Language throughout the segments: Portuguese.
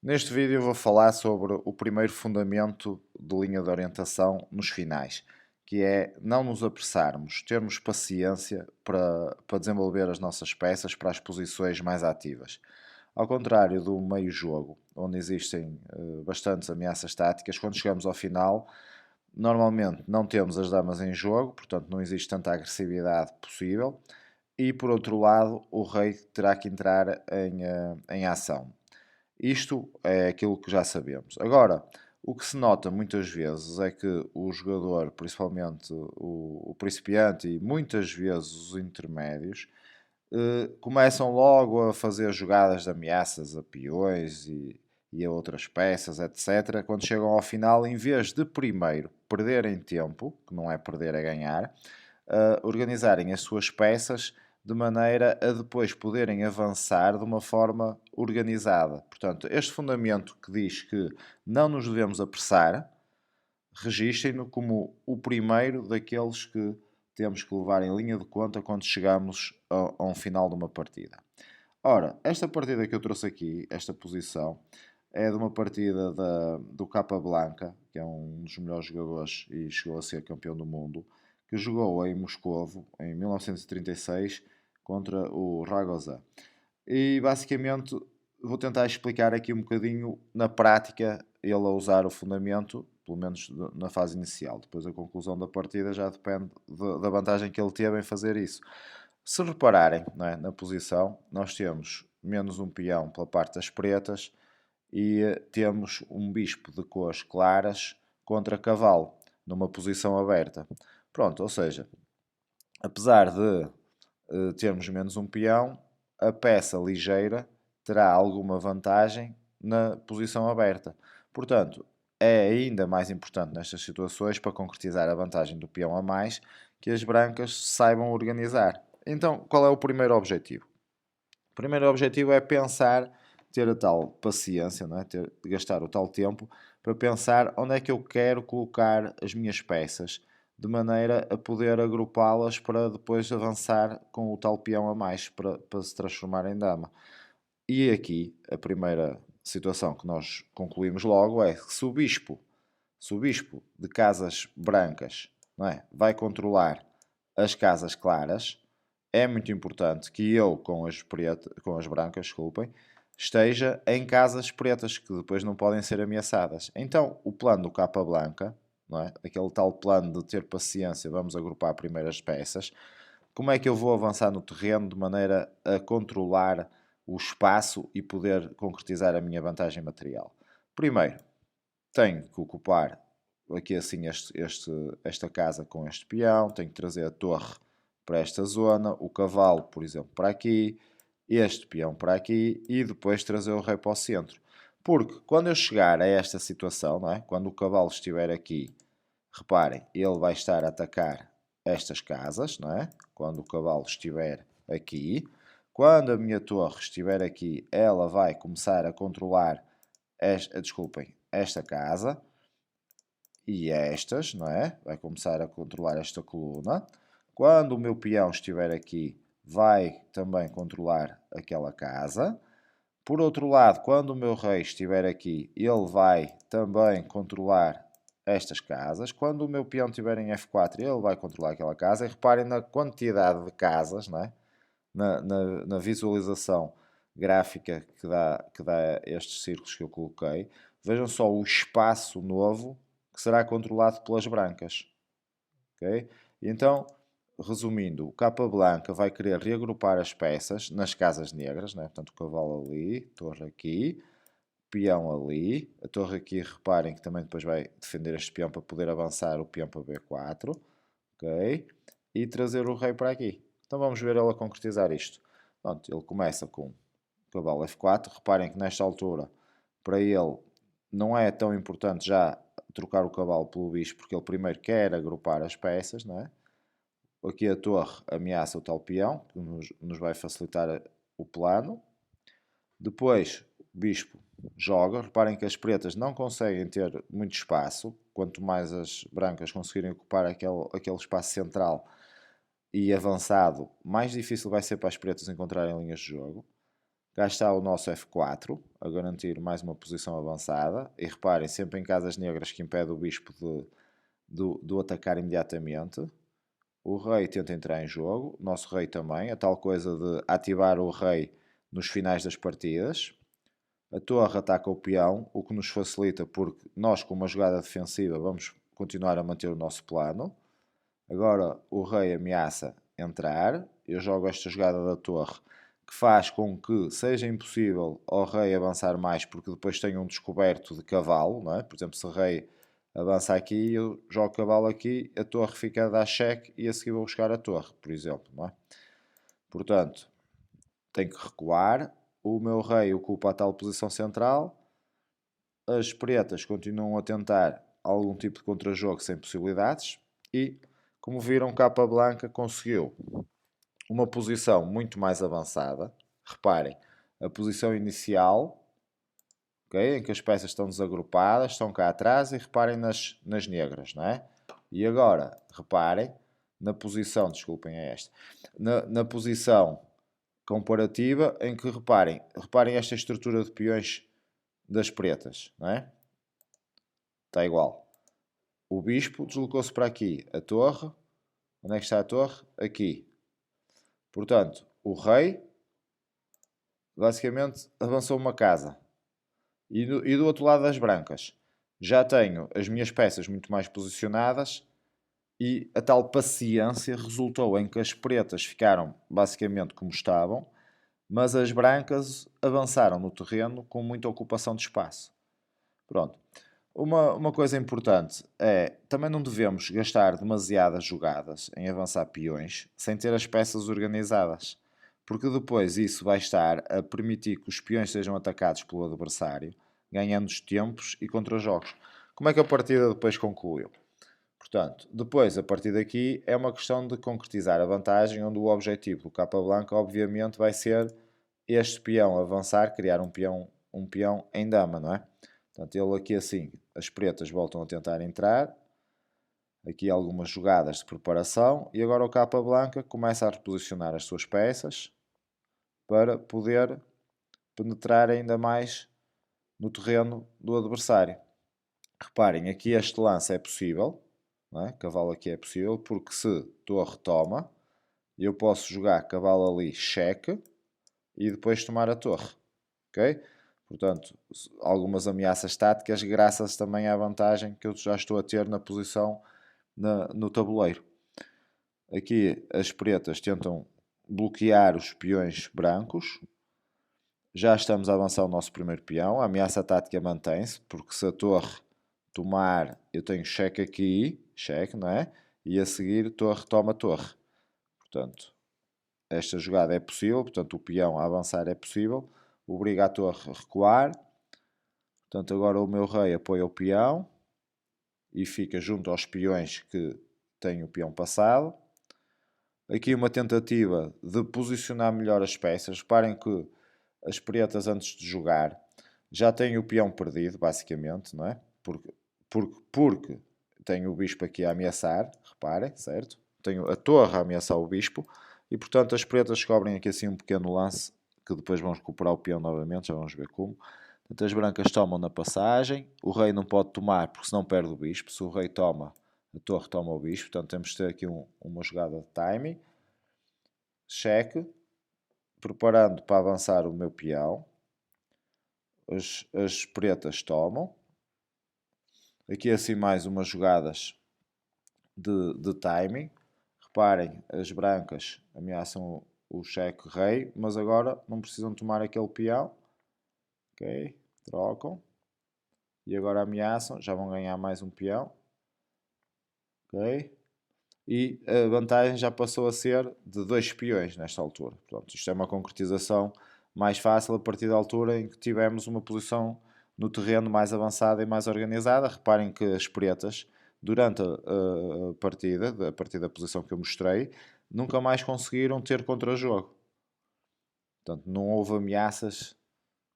Neste vídeo vou falar sobre o primeiro fundamento de linha de orientação nos finais, que é não nos apressarmos, termos paciência para desenvolver as nossas peças para as posições mais ativas. Ao contrário do meio jogo, onde existem bastantes ameaças táticas, quando chegamos ao final, normalmente não temos as damas em jogo, portanto não existe tanta agressividade possível, e por outro lado o rei terá que entrar em ação. Isto é aquilo que já sabemos. Agora, o que se nota muitas vezes é que o jogador, principalmente o principiante e muitas vezes os intermédios, começam logo a fazer jogadas de ameaças a peões e a outras peças, etc. Quando chegam ao final, em vez de primeiro perderem tempo, que não é perder a ganhar, organizarem as suas peças de maneira a depois poderem avançar de uma forma organizada. Portanto, este fundamento que diz que não nos devemos apressar, registrem-no como o primeiro daqueles que temos que levar em linha de conta quando chegamos a um final de uma partida. Ora, esta partida que eu trouxe aqui, esta posição, é de uma partida do Capablanca, que é um dos melhores jogadores e chegou a ser campeão do mundo, que jogou em Moscovo em 1936 contra o Ragosa. E basicamente vou tentar explicar aqui um bocadinho na prática ele a usar o fundamento, pelo menos na fase inicial. Depois a conclusão da partida já depende da vantagem que ele teve em fazer isso. Se repararem, não é, na posição, nós temos menos um peão pela parte das pretas e temos um bispo de cores claras contra cavalo, numa posição aberta. Pronto, ou seja, apesar de termos menos um peão, a peça ligeira terá alguma vantagem na posição aberta. Portanto, é ainda mais importante nestas situações, para concretizar a vantagem do peão a mais, que as brancas saibam organizar. Então, qual é o primeiro objetivo? O primeiro objetivo é pensar, ter a tal paciência, não é? Gastar o tal tempo para pensar onde é que eu quero colocar as minhas peças, de maneira a poder agrupá-las para depois avançar com o tal peão a mais para se transformar em dama. E aqui a primeira situação que nós concluímos logo é que se o bispo de casas brancas, não é, vai controlar as casas claras, é muito importante que eu, com as brancas, desculpem, esteja em casas pretas, que depois não podem ser ameaçadas. Então, o plano do capa blanca, não é? Aquele tal plano de ter paciência, vamos agrupar primeiro as peças, como é que eu vou avançar no terreno de maneira a controlar o espaço e poder concretizar a minha vantagem material? Primeiro, tenho que ocupar aqui assim esta casa com este peão, tenho que trazer a torre para esta zona, o cavalo, por exemplo, para aqui, este peão para aqui e depois trazer o rei para o centro. Porque quando eu chegar a esta situação, não é? Quando o cavalo estiver aqui, reparem, ele vai estar a atacar estas casas, não é? Quando o cavalo estiver aqui. Quando a minha torre estiver aqui, ela vai começar a controlar desculpem, esta casa e estas, não é? Vai começar a controlar esta coluna. Quando o meu peão estiver aqui, vai também controlar aquela casa. Por outro lado, quando o meu rei estiver aqui, ele vai também controlar estas casas. Quando o meu peão estiver em F4, ele vai controlar aquela casa. E reparem na quantidade de casas, não é? Na visualização gráfica que dá estes círculos que eu coloquei. Vejam só o espaço novo que será controlado pelas brancas. Okay? E então, resumindo, o capa blanca vai querer reagrupar as peças nas casas negras, né? Portanto, o cavalo ali, torre aqui, peão ali, a torre aqui, reparem que também depois vai defender este peão para poder avançar o peão para B4, ok? E trazer o rei para aqui. Então vamos ver ele a concretizar isto. Pronto, ele começa com o cavalo F4, reparem que nesta altura, para ele, não é tão importante já trocar o cavalo pelo bicho, porque ele primeiro quer agrupar as peças, não é? Aqui a torre ameaça o tal peão, que nos vai facilitar o plano. Depois, o bispo joga. Reparem que as pretas não conseguem ter muito espaço. Quanto mais as brancas conseguirem ocupar aquele espaço central e avançado, mais difícil vai ser para as pretas encontrarem linhas de jogo. cá está o nosso F4, a garantir mais uma posição avançada. E reparem, sempre em casas negras que impede o bispo de atacar imediatamente. O rei tenta entrar em jogo, o nosso rei também, a tal coisa de ativar o rei nos finais das partidas. A torre ataca o peão, o que nos facilita porque nós, com uma jogada defensiva, vamos continuar a manter o nosso plano. Agora o rei ameaça entrar. Eu jogo esta jogada da torre, que faz com que seja impossível ao rei avançar mais, porque depois tem um descoberto de cavalo, não é? Por exemplo, se o rei avança aqui, eu jogo o cavalo aqui, a torre fica a dar cheque e a seguir vou buscar a torre, por exemplo, não é? Portanto, tenho que recuar. O meu rei ocupa a tal posição central. As pretas continuam a tentar algum tipo de contrajogo sem possibilidades. E, como viram, Capa Blanca conseguiu uma posição muito mais avançada. Reparem, a posição inicial, okay, em que as peças estão desagrupadas, estão cá atrás, e reparem nas negras, não é? E agora, reparem na posição, desculpem, é esta, na posição comparativa em que, reparem esta estrutura de peões das pretas, não é? Está igual. O bispo deslocou-se para aqui, a torre, onde é que está a torre? Aqui. Portanto, o rei basicamente avançou uma casa. E do outro lado das brancas, já tenho as minhas peças muito mais posicionadas e a tal paciência resultou em que as pretas ficaram basicamente como estavam, mas as brancas avançaram no terreno com muita ocupação de espaço. Pronto. Uma coisa importante é, também não devemos gastar demasiadas jogadas em avançar peões sem ter as peças organizadas, porque depois isso vai estar a permitir que os peões sejam atacados pelo adversário, ganhando os tempos e contra-jogos. Como é que a partida depois concluiu? Portanto, depois, a partir daqui, é uma questão de concretizar a vantagem, onde o objetivo do Capa Blanca, obviamente, vai ser este peão avançar, criar um peão em dama, não é? Portanto, ele aqui assim, as pretas voltam a tentar entrar, aqui algumas jogadas de preparação, e agora o Capa Blanca começa a reposicionar as suas peças para poder penetrar ainda mais no terreno do adversário. Reparem, aqui este lance é possível, não é? Cavalo aqui é possível, porque se torre toma, eu posso jogar cavalo ali, cheque, e depois tomar a torre, ok? Portanto, algumas ameaças táticas graças também à vantagem que eu já estou a ter na posição no tabuleiro. Aqui as pretas tentam bloquear os peões brancos. Já estamos a avançar o nosso primeiro peão. A ameaça tática mantém-se, porque se a torre tomar, eu tenho cheque aqui, cheque, não é? E a seguir torre toma torre. Portanto, esta jogada é possível, portanto o peão a avançar é possível. Obriga a torre a recuar. Portanto, agora o meu rei apoia o peão e fica junto aos peões que têm o peão passado. Aqui uma tentativa de posicionar melhor as peças. Reparem que as pretas, antes de jogar, já têm o peão perdido, basicamente, não é? Porque tenho o bispo aqui a ameaçar, reparem, certo? Tenho a torre a ameaçar o bispo e, portanto, as pretas descobrem aqui assim um pequeno lance que depois vão recuperar o peão novamente, já vamos ver como. Portanto, as brancas tomam na passagem, o rei não pode tomar porque senão perde o bispo. Se o rei toma, a torre toma o bispo, portanto temos de ter aqui uma jogada de timing. Cheque, preparando para avançar o meu peão. As pretas tomam. Aqui assim mais umas jogadas de timing. Reparem, as brancas ameaçam o cheque rei, mas agora não precisam tomar aquele peão. Ok, trocam. E agora ameaçam, já vão ganhar mais um peão. Ok. E a vantagem já passou a ser de 2 peões nesta altura. Portanto, isto é uma concretização mais fácil a partir da altura em que tivemos uma posição no terreno mais avançada e mais organizada. Reparem que as pretas, durante a partida, a partir da posição que eu mostrei, nunca mais conseguiram ter contra-jogo. Portanto, não houve ameaças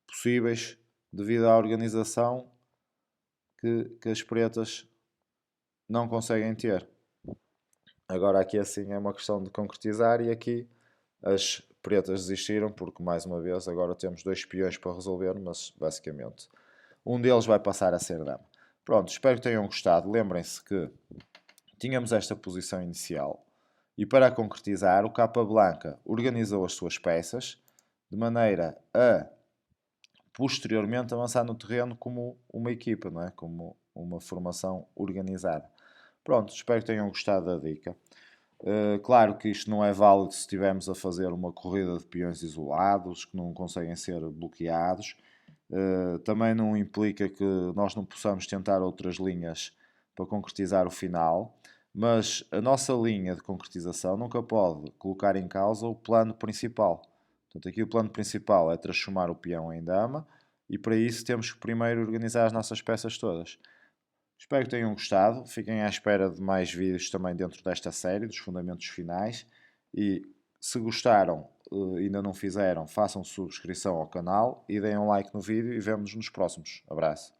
possíveis devido à organização que as pretas não conseguem ter. Agora aqui assim é uma questão de concretizar e aqui as pretas desistiram porque, mais uma vez, agora temos dois peões para resolver, mas basicamente um deles vai passar a ser dama. Pronto, espero que tenham gostado. Lembrem-se que tínhamos esta posição inicial e para a concretizar, o capa blanca organizou as suas peças de maneira a posteriormente avançar no terreno como uma equipa, não é? Como uma formação organizada. Pronto, espero que tenham gostado da dica. Claro que isto não é válido se estivermos a fazer uma corrida de peões isolados que não conseguem ser bloqueados. Também não implica que nós não possamos tentar outras linhas para concretizar o final, mas a nossa linha de concretização nunca pode colocar em causa o plano principal. Portanto, aqui o plano principal é transformar o peão em dama e para isso temos que primeiro organizar as nossas peças todas. Espero que tenham gostado. Fiquem à espera de mais vídeos também dentro desta série, dos fundamentos finais. E se gostaram e ainda não fizeram, façam subscrição ao canal e deem um like no vídeo e vemo-nos nos próximos. Abraço.